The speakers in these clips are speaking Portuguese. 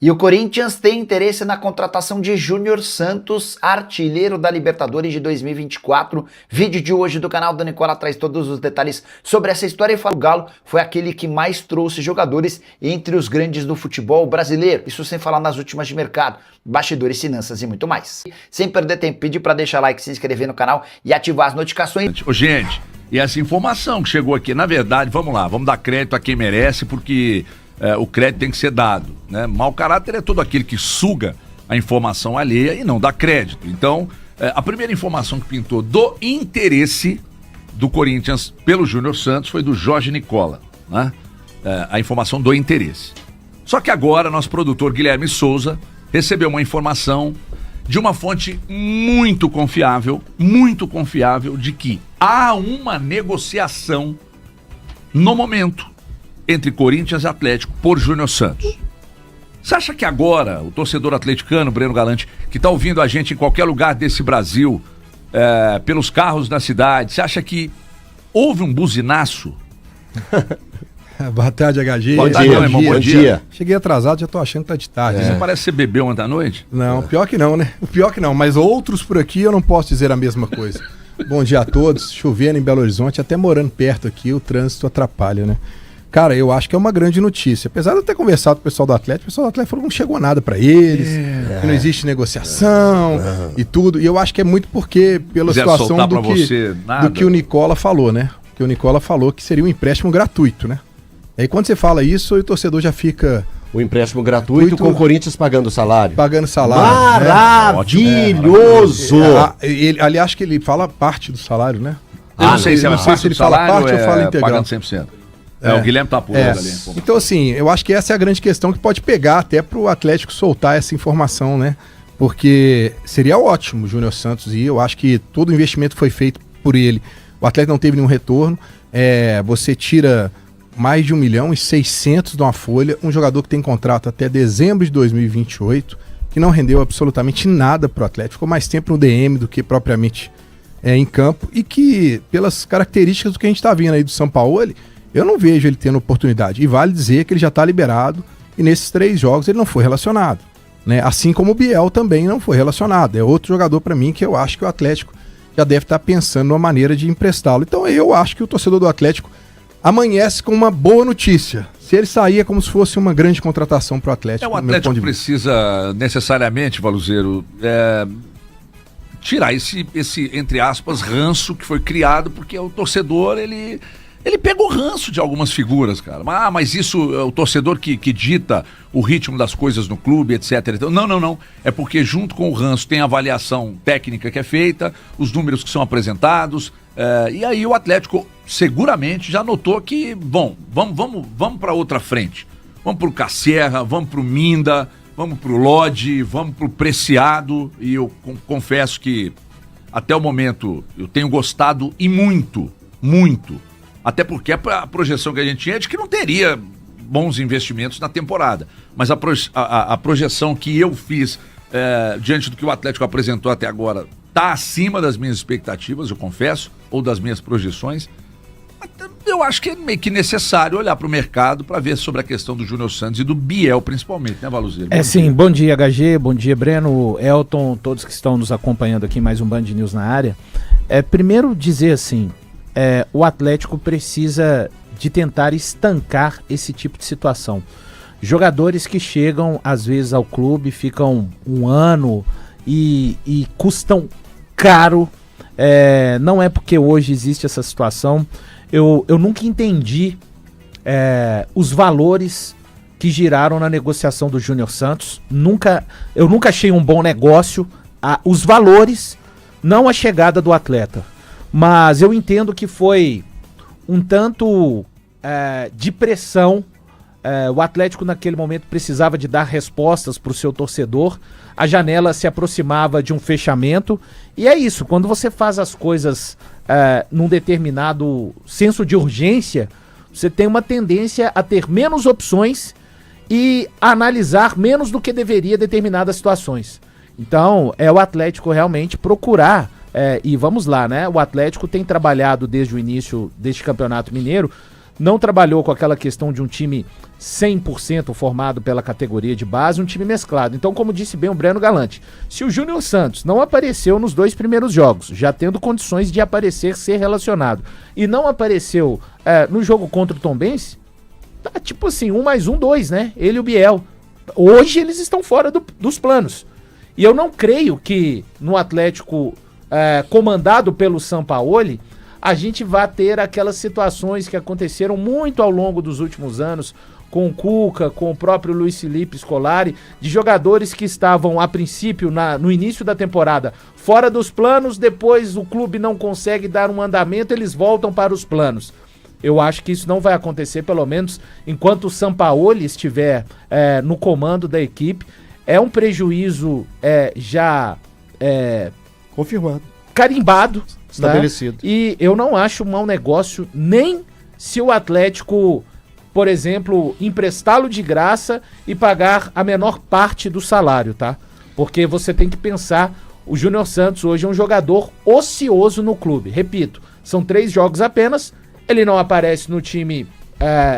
E o Corinthians tem interesse na contratação de Júnior Santos, artilheiro da Libertadores de 2024. Vídeo de hoje do canal da Nicola traz todos os detalhes sobre essa história e fala: o Galo foi aquele que mais trouxe jogadores entre os grandes do futebol brasileiro. Isso sem falar nas últimas de mercado, bastidores, finanças e muito mais. Sem perder tempo, pedir para deixar like, se inscrever no canal e ativar as notificações. Gente, e essa informação que chegou aqui, na verdade, vamos lá, vamos dar crédito a quem merece, porque o crédito tem que ser dado, né? Mau caráter é todo aquele que suga a informação alheia e não dá crédito. Então, a primeira informação que pintou do interesse do Corinthians pelo Júnior Santos foi do Jorge Nicola, né? A informação do interesse. Só que agora nosso produtor Guilherme Souza recebeu uma informação de uma fonte muito confiável de que há uma negociação no momento entre Corinthians e Atlético por Júnior Santos. Você acha que agora o torcedor atleticano, Breno Galante, que está ouvindo a gente em qualquer lugar desse Brasil, pelos carros da cidade, você acha que houve um buzinaço? Boa tarde, HG. Bom dia. Cheguei atrasado, já tô achando que tá de tarde. Você parece que você bebeu ontem à noite? Não, pior que não, né? O pior que não, mas outros por aqui eu não posso dizer a mesma coisa. Bom dia a todos. Chovendo em Belo Horizonte, até morando perto aqui, o trânsito atrapalha, né? Cara, eu acho que é uma grande notícia. Apesar de eu ter conversado com o pessoal do Atlético falou que não chegou nada pra eles, que não existe negociação e tudo. E eu acho que é muito porque, pela situação do que o Nicola falou, né? Que o Nicola falou que seria um empréstimo gratuito, né? E aí quando você fala isso, o torcedor já fica... O empréstimo gratuito com o Corinthians pagando salário. Pagando salário. Maravilhoso! Ali acho que ele fala parte do salário, né? Eu não sei se ele fala parte ou fala integral. Pagando 100%. O Guilherme tá apurando ali. Então assim, eu acho que essa é a grande questão que pode pegar até pro Atlético soltar essa informação, né? Porque seria ótimo o Júnior Santos e eu acho que todo o investimento foi feito por ele. O Atlético não teve nenhum retorno. Você tira mais de 1.600.000 de uma folha, um jogador que tem contrato até dezembro de 2028, que não rendeu absolutamente nada pro Atlético, ficou mais tempo no DM do que propriamente em campo, e que, pelas características do que a gente tá vendo aí do Sampaoli, eu não vejo ele tendo oportunidade. E vale dizer que ele já tá liberado, e nesses 3 jogos ele não foi relacionado, né? Assim como o Biel também não foi relacionado. É outro jogador para mim que eu acho que o Atlético já deve estar pensando numa maneira de emprestá-lo. Então eu acho que o torcedor do Atlético amanhece com uma boa notícia. Se ele sair, é como se fosse uma grande contratação para o Atlético. O Atlético precisa necessariamente, Valuzeiro, tirar esse, entre aspas, ranço que foi criado, porque o torcedor, ele pegou ranço de algumas figuras, cara. Mas isso é o torcedor que dita o ritmo das coisas no clube, etc. Então, não. É porque junto com o ranço tem a avaliação técnica que é feita, os números que são apresentados, e aí o Atlético seguramente já notou que, bom, vamos para outra frente. Vamos pro Cassierra, vamos pro Minda, vamos pro Lodi, vamos pro Preciado, e eu confesso que até o momento eu tenho gostado e muito. Até porque a projeção que a gente tinha é de que não teria bons investimentos na temporada. Mas a projeção que eu fiz diante do que o Atlético apresentou até agora está acima das minhas expectativas, eu confesso, ou das minhas projeções. Eu acho que é meio que necessário olhar para o mercado para ver sobre a questão do Júnior Santos e do Biel, principalmente, né, Valuzeiro? Sim, bom dia, HG, bom dia, Breno, Elton, todos que estão nos acompanhando aqui, mais um Band News na área. Primeiro dizer assim, o Atlético precisa de tentar estancar esse tipo de situação. Jogadores que chegam às vezes ao clube, ficam um ano e custam caro. Não é porque hoje existe essa situação. Eu nunca entendi os valores que giraram na negociação do Júnior Santos. Eu nunca achei um bom negócio os valores, não a chegada do atleta. Mas eu entendo que foi um tanto de pressão. O Atlético naquele momento precisava de dar respostas para o seu torcedor. A janela se aproximava de um fechamento. E é isso, quando você faz as coisas num determinado senso de urgência, você tem uma tendência a ter menos opções e a analisar menos do que deveria determinadas situações. Então, é o Atlético realmente procurar. E vamos lá, né? O Atlético tem trabalhado desde o início deste Campeonato Mineiro não trabalhou com aquela questão de um time 100% formado pela categoria de base, um time mesclado. Então, como disse bem o Breno Galante, se o Júnior Santos não apareceu nos 2 primeiros jogos, já tendo condições de aparecer, ser relacionado, e não apareceu no jogo contra o Tombense, tá tipo assim, 1 mais 1, 2, né? Ele e o Biel. Hoje eles estão fora dos planos. E eu não creio que no Atlético comandado pelo Sampaoli, a gente vai ter aquelas situações que aconteceram muito ao longo dos últimos anos, com o Cuca, com o próprio Luiz Felipe Scolari, de jogadores que estavam, a princípio, no início da temporada, fora dos planos, depois o clube não consegue dar um andamento, eles voltam para os planos. Eu acho que isso não vai acontecer, pelo menos enquanto o Sampaoli estiver no comando da equipe. É um prejuízo já confirmado, carimbado, estabelecido. Né? E eu não acho um mau negócio nem se o Atlético, por exemplo, emprestá-lo de graça e pagar a menor parte do salário, tá? Porque você tem que pensar, o Júnior Santos hoje é um jogador ocioso no clube. Repito, são 3 jogos apenas, ele não aparece no time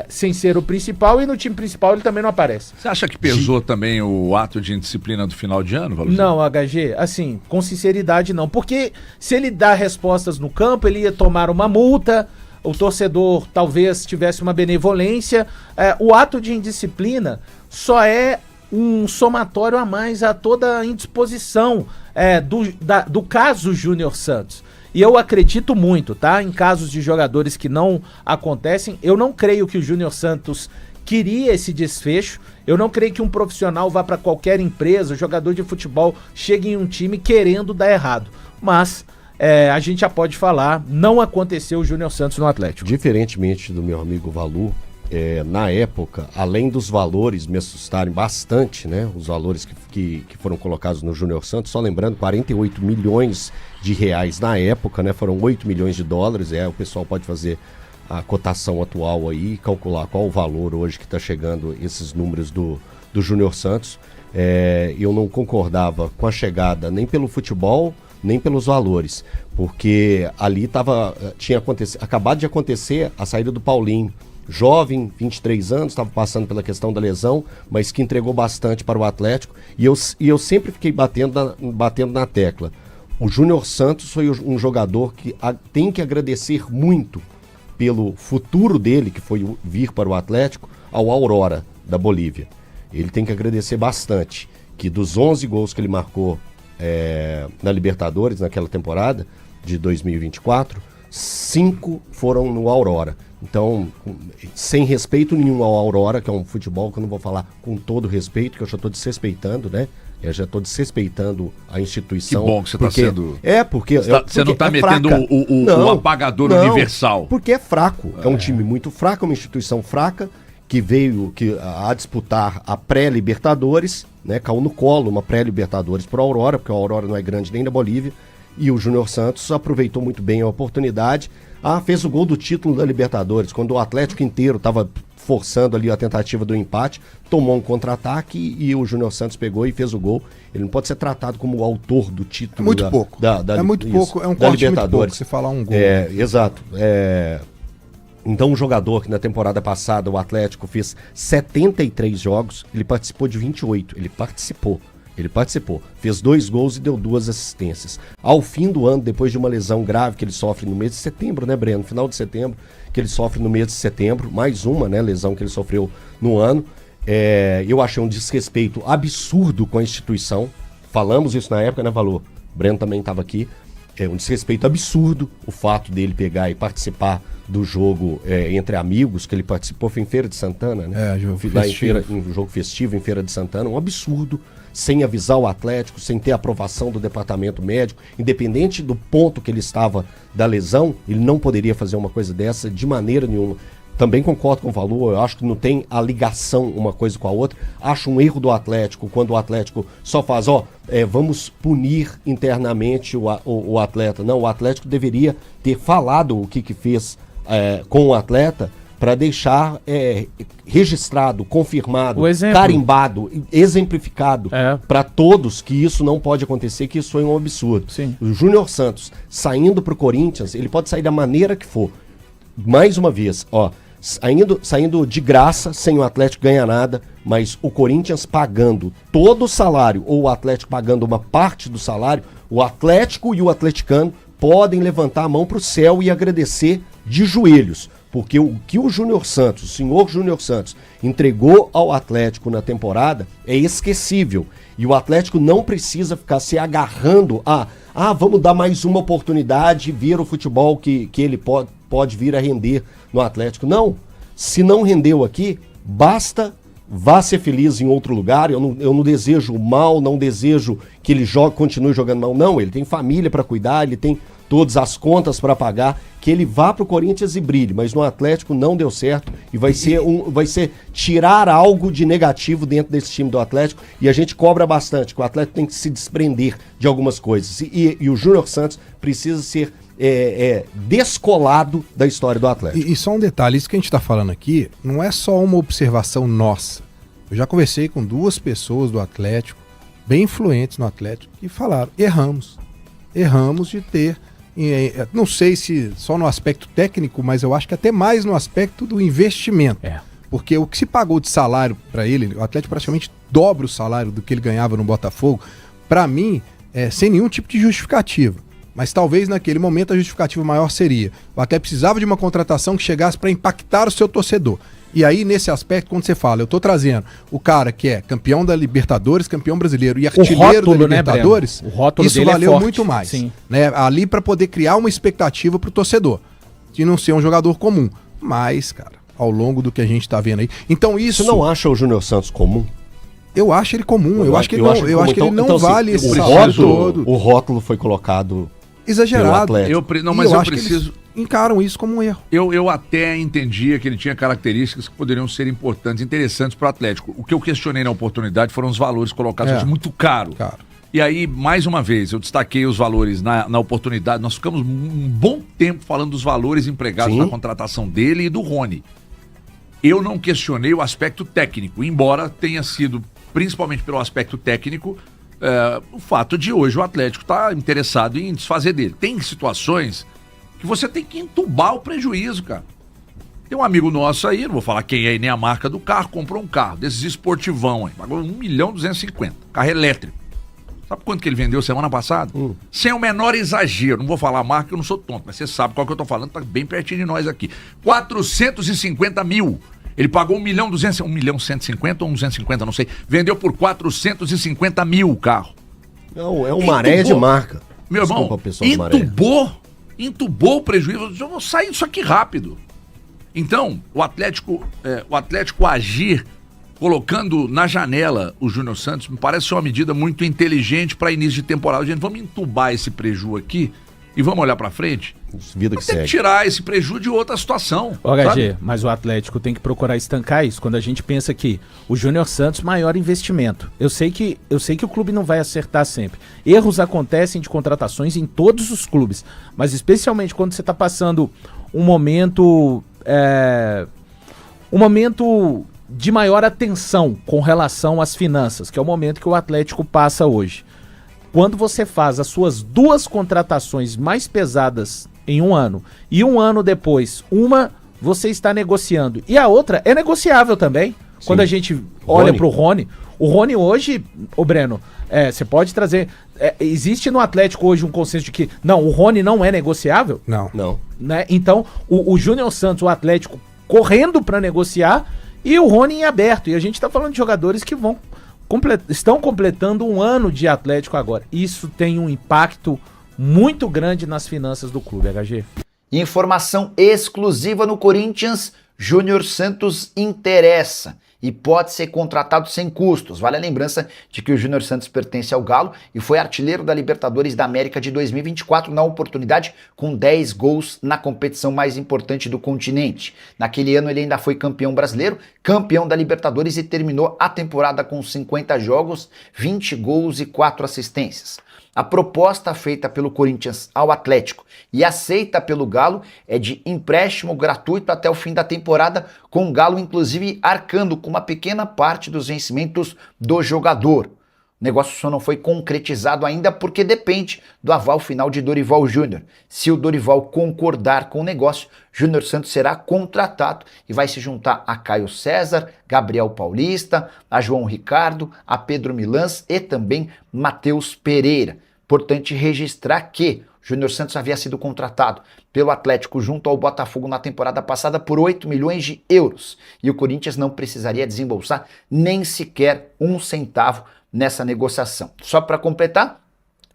sem ser o principal, e no time principal ele também não aparece. Você acha que pesou também o ato de indisciplina do final de ano, Valdir? Não, HG, assim, com sinceridade não, porque se ele dá respostas no campo, ele ia tomar uma multa, o torcedor talvez tivesse uma benevolência, o ato de indisciplina só é um somatório a mais a toda a indisposição do caso Júnior Santos. E eu acredito muito, tá? Em casos de jogadores que não acontecem, eu não creio que o Júnior Santos queria esse desfecho. Eu não creio que um profissional vá para qualquer empresa, jogador de futebol, chegue em um time querendo dar errado. Mas a gente já pode falar, não aconteceu o Júnior Santos no Atlético. Diferentemente do meu amigo Valu, na época, além dos valores me assustarem bastante, né? Os valores que foram colocados no Júnior Santos, só lembrando, 48 milhões de reais na época, né? Foram 8 milhões de dólares, o pessoal pode fazer a cotação atual aí e calcular qual o valor hoje que está chegando esses números do Júnior Santos. Eu não concordava com a chegada nem pelo futebol, nem pelos valores, porque ali tinha acabado de acontecer a saída do Paulinho, jovem, 23 anos, estava passando pela questão da lesão, mas que entregou bastante para o Atlético, e eu sempre fiquei batendo na tecla. O Júnior Santos foi um jogador que tem que agradecer muito pelo futuro dele, que foi vir para o Atlético, ao Aurora, da Bolívia. Ele tem que agradecer bastante, que dos 11 gols que ele marcou na Libertadores, naquela temporada de 2024, 5 foram no Aurora. Então, sem respeito nenhum ao Aurora, que é um futebol que eu não vou falar com todo respeito, que eu já estou desrespeitando, né? Eu já estou desrespeitando a instituição. Que bom que você está sendo... porque... Você não está metendo o apagador universal. Porque é fraco. É um time muito fraco, é uma instituição fraca, que veio a disputar a pré-Libertadores, né? Caiu no colo uma pré-Libertadores para o Aurora, porque o Aurora não é grande nem da Bolívia. E o Júnior Santos aproveitou muito bem a oportunidade. Fez o gol do título da Libertadores, quando o Atlético inteiro estava forçando ali a tentativa do empate, tomou um contra-ataque e o Júnior Santos pegou e fez o gol. Ele não pode ser tratado como o autor do título. É muito pouco. É muito pouco, é um corte muito pouco você falar um gol. Exato. Então um jogador que na temporada passada o Atlético fez 73 jogos, ele participou de 28, ele participou, fez 2 gols e deu 2 assistências. Ao fim do ano, depois de uma lesão grave que ele sofre no mês de setembro, né, Breno? Final de setembro, que ele sofre no mês de setembro, mais uma, né, lesão que ele sofreu no ano. Eu achei um desrespeito absurdo com a instituição. Falamos isso na época, né, Valor? O Breno também estava aqui. É um desrespeito absurdo o fato dele pegar e participar do jogo entre amigos, que ele participou, foi em Feira de Santana, né? Jogo festivo. Em jogo festivo em Feira de Santana, um absurdo, sem avisar o Atlético, sem ter aprovação do departamento médico, independente do ponto que ele estava da lesão, ele não poderia fazer uma coisa dessa de maneira nenhuma. Também concordo com o Valor, eu acho que não tem a ligação uma coisa com a outra. Acho um erro do Atlético quando o Atlético só faz, vamos punir internamente o atleta. Não, o Atlético deveria ter falado o que fez com o atleta para deixar registrado, confirmado, carimbado, exemplificado para todos que isso não pode acontecer, que isso foi um absurdo. Sim. O Júnior Santos saindo para o Corinthians, ele pode sair da maneira que for. Mais uma vez, saindo de graça, sem o Atlético ganhar nada, mas o Corinthians pagando todo o salário, ou o Atlético pagando uma parte do salário, o Atlético e o atleticano podem levantar a mão para o céu e agradecer de joelhos. Porque o que o Júnior Santos, o senhor Júnior Santos, entregou ao Atlético na temporada é esquecível. E o Atlético não precisa ficar se agarrando a vamos dar mais uma oportunidade e ver o futebol que ele pode vir a render no Atlético. Não, se não rendeu aqui, basta, vá ser feliz em outro lugar. Eu não desejo mal, não desejo que ele continue jogando mal. Não, ele tem família para cuidar, ele tem todas as contas para pagar, que ele vá pro Corinthians e brilhe, mas no Atlético não deu certo e vai ser tirar algo de negativo dentro desse time do Atlético, e a gente cobra bastante, que o Atlético tem que se desprender de algumas coisas, e o Júnior Santos precisa ser descolado da história do Atlético. E só um detalhe, isso que a gente está falando aqui não é só uma observação nossa. Eu já conversei com 2 pessoas do Atlético, bem influentes no Atlético, que falaram, erramos de ter, não sei se só no aspecto técnico, mas eu acho que até mais no aspecto do investimento. Porque o que se pagou de salário para ele, o Atlético praticamente dobra o salário do que ele ganhava no Botafogo, para mim, sem nenhum tipo de justificativa. Mas talvez naquele momento a justificativa maior seria: o Atlético precisava de uma contratação que chegasse para impactar o seu torcedor. E aí, nesse aspecto, quando você fala, eu tô trazendo o cara que é campeão da Libertadores, campeão brasileiro e artilheiro da Libertadores, né, o rótulo isso dele valeu é forte, muito mais. sim. Né? Ali para poder criar uma expectativa pro torcedor, de não ser um jogador comum. Mas, cara, ao longo do que a gente tá vendo aí. Então isso. Você não acha o Júnior Santos comum? Eu acho ele comum. Eu acho que ele não vale esse salário todo. O rótulo foi colocado exagerado. Mas eu preciso. Encaram isso como um erro. Eu até entendia que ele tinha características que poderiam ser importantes, interessantes para o Atlético. O que eu questionei na oportunidade foram os valores colocados. Eu achei muito caro. E aí, mais uma vez, eu destaquei os valores na oportunidade. Nós ficamos um bom tempo falando dos valores empregados na contratação dele e do Rony. Eu não questionei o aspecto técnico, embora tenha sido, principalmente pelo aspecto técnico, o fato de hoje o Atlético estar interessado em desfazer dele. Tem situações que você tem que entubar o prejuízo, cara. Tem um amigo nosso aí, não vou falar quem é e nem a marca do carro, comprou um carro desses esportivão aí, pagou 1.250.000, carro elétrico. Sabe quanto que ele vendeu semana passada? Sem o menor exagero, não vou falar a marca, eu não sou tonto, mas você sabe qual que eu tô falando, tá bem pertinho de nós aqui. 450.000. Ele pagou 1.150.000 ou 250, não sei. Vendeu por 450.000 o carro. Não, é uma areia de marca. Meu irmão, entubou o prejuízo. Eu vou sair disso aqui rápido. Então, o Atlético agir colocando na janela o Júnior Santos me parece ser uma medida muito inteligente para início de temporada. Gente, vamos entubar esse prejuízo aqui e vamos olhar para frente. Vida que segue. Tem que tirar esse prejuízo de outra situação. HG, sabe? Mas o Atlético tem que procurar estancar isso. Quando a gente pensa que o Júnior Santos, maior investimento. Eu sei que o clube não vai acertar sempre. Erros acontecem de contratações em todos os clubes, mas especialmente quando você está passando um momento de maior atenção com relação às finanças, que é o momento que o Atlético passa hoje. Quando você faz as suas 2 contratações mais pesadas em um ano, e um ano depois, uma você está negociando, e a outra é negociável também. Sim. Quando a gente olha para o Rony hoje, Breno, você pode trazer... existe no Atlético hoje um consenso de que, não, o Rony não é negociável? Não. Né? Então, o Júnior Santos, o Atlético, correndo para negociar, e o Rony em aberto. E a gente está falando de jogadores que estão completando um ano de Atlético agora. Isso tem um impacto muito grande nas finanças do clube, HG. Informação exclusiva no Corinthians: Júnior Santos interessa e pode ser contratado sem custos. Vale a lembrança de que o Júnior Santos pertence ao Galo e foi artilheiro da Libertadores da América de 2024 na oportunidade, com 10 gols na competição mais importante do continente. Naquele ano ele ainda foi campeão brasileiro, campeão da Libertadores e terminou a temporada com 50 jogos, 20 gols e 4 assistências. A proposta feita pelo Corinthians ao Atlético e aceita pelo Galo é de empréstimo gratuito até o fim da temporada, com o Galo inclusive arcando com uma pequena parte dos vencimentos do jogador. negócio só não foi concretizado ainda porque depende do aval final de Dorival Júnior. Se o Dorival concordar com o negócio, Júnior Santos será contratado e vai se juntar a Caio César, Gabriel Paulista, a João Ricardo, a Pedro Milans e também Matheus Pereira. Importante registrar que Júnior Santos havia sido contratado pelo Atlético junto ao Botafogo na temporada passada por 8 milhões de euros e o Corinthians não precisaria desembolsar nem sequer um centavo nessa negociação. Só para completar,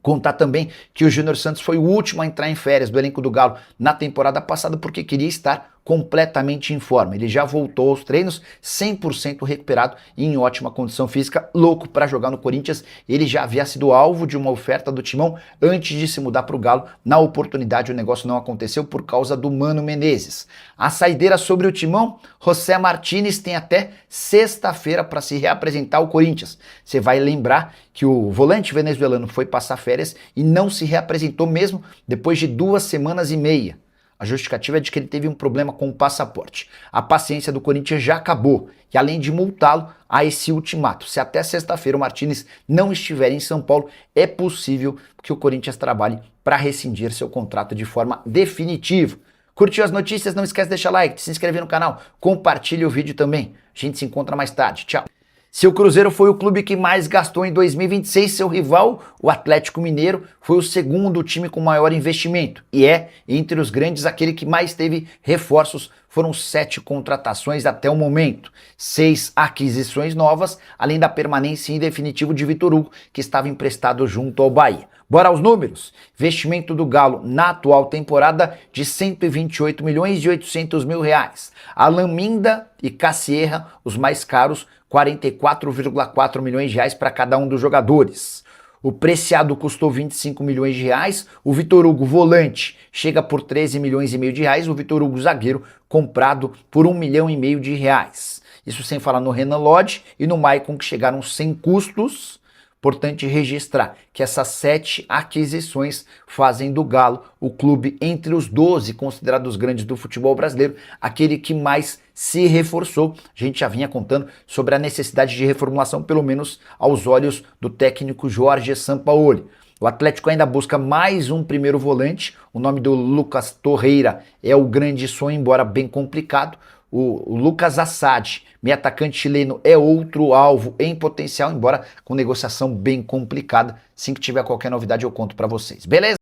contar também que o Júnior Santos foi o último a entrar em férias do elenco do Galo na temporada passada porque queria estar completamente em forma. Ele já voltou aos treinos 100% recuperado e em ótima condição física, louco para jogar no Corinthians. Ele já havia sido alvo de uma oferta do Timão antes de se mudar para o Galo. Na oportunidade o negócio não aconteceu por causa do Mano Menezes. A saideira sobre o Timão, José Martínez tem até sexta-feira para se reapresentar ao Corinthians. Você vai lembrar que o volante venezuelano foi passar férias e não se reapresentou mesmo depois de 2 semanas e meia. A justificativa é de que ele teve um problema com o passaporte. A paciência do Corinthians já acabou e além de multá-lo, há esse ultimato. Se até sexta-feira o Martínez não estiver em São Paulo, é possível que o Corinthians trabalhe para rescindir seu contrato de forma definitiva. Curtiu as notícias? Não esquece de deixar like, de se inscrever no canal, compartilhe o vídeo também. A gente se encontra mais tarde. Tchau. Se o Cruzeiro foi o clube que mais gastou em 2026, seu rival, o Atlético Mineiro, foi o segundo time com maior investimento. E é, entre os grandes, aquele que mais teve reforços. Foram 7 contratações até o momento. 6 aquisições novas, além da permanência em definitivo de Vitor Hugo, que estava emprestado junto ao Bahia. Bora aos números. Investimento do Galo na atual temporada de 128 milhões e 800 mil reais. Alan Minda e Cassierra, os mais caros, 44,4 milhões de reais para cada um dos jogadores. O Preciado custou 25 milhões de reais, o Vitor Hugo volante chega por 13 milhões e meio de reais, o Vitor Hugo zagueiro comprado por 1 milhão e meio de reais. Isso sem falar no Renan Lodge e no Maicon que chegaram sem custos. Importante registrar que essas 7 aquisições fazem do Galo o clube entre os 12 considerados grandes do futebol brasileiro, aquele que mais se reforçou. A gente já vinha contando sobre a necessidade de reformulação, pelo menos aos olhos do técnico Jorge Sampaoli. O Atlético ainda busca mais um primeiro volante, o nome do Lucas Torreira é o grande sonho, embora bem complicado. O Lucas Assad, meio atacante chileno, é outro alvo em potencial, embora com negociação bem complicada. Assim que tiver qualquer novidade eu conto para vocês, beleza?